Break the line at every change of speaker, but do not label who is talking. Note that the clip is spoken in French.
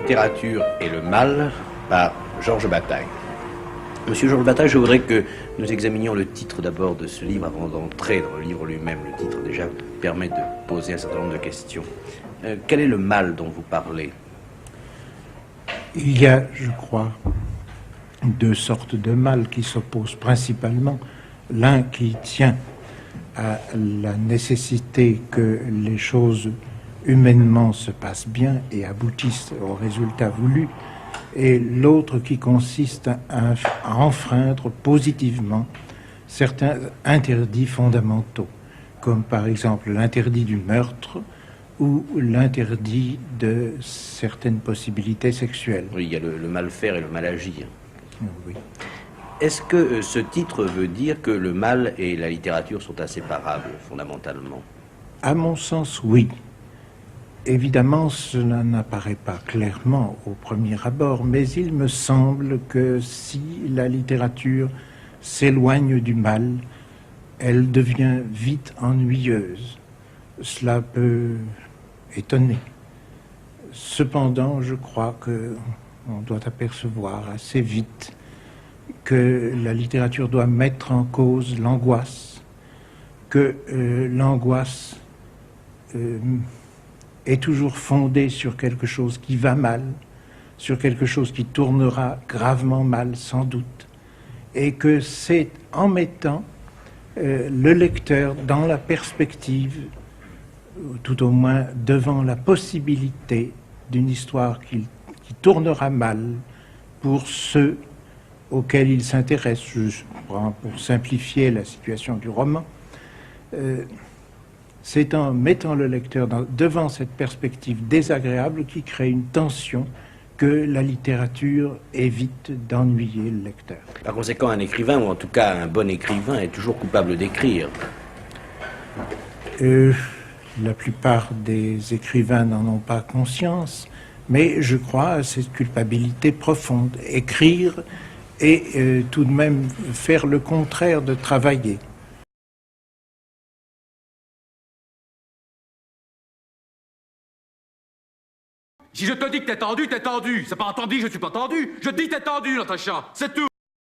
littérature et le mal par Georges Bataille. Monsieur Georges Bataille, je voudrais que nous examinions le titre d'abord de ce livre avant d'entrer dans le livre lui-même. Le titre déjà permet de poser un certain nombre de questions. Quel est le mal dont vous parlez?
Il y a, je crois, deux sortes de mal qui s'opposent principalement. L'un qui tient à la nécessité que les choses humainement se passent bien et aboutissent au résultat voulu, et l'autre qui consiste à enfreindre positivement certains interdits fondamentaux, comme par exemple l'interdit du meurtre ou l'interdit de certaines possibilités sexuelles.
Oui, il y a le mal faire et le mal agir.
Oui.
Est-ce que ce titre veut dire que le mal et la littérature sont inséparables, fondamentalement?
À mon sens, oui. Évidemment, cela n'apparaît pas clairement au premier abord, mais il me semble que si la littérature s'éloigne du mal, elle devient vite ennuyeuse. Cela peut étonner. Cependant, je crois qu'on doit apercevoir assez vite que la littérature doit mettre en cause l'angoisse, que l'angoisse est toujours fondée sur quelque chose qui va mal, sur quelque chose qui tournera gravement mal sans doute, et que c'est en mettant le lecteur dans la perspective, tout au moins devant la possibilité d'une histoire qui tournera mal pour ceux auxquels il s'intéresse. Je prends pour simplifier la situation du roman. C'est en mettant le lecteur devant cette perspective désagréable qui crée une tension que la littérature évite d'ennuyer le lecteur.
Par conséquent, un écrivain, ou en tout cas un bon écrivain, est toujours coupable d'écrire.
La plupart des écrivains n'en ont pas conscience, mais je crois à cette culpabilité profonde. Écrire et tout de même faire le contraire de travailler.
Si je te dis que t'es tendu, t'es tendu. C'est pas entendu, je suis pas tendu. Je te dis t'es tendu, Natacha. C'est tout.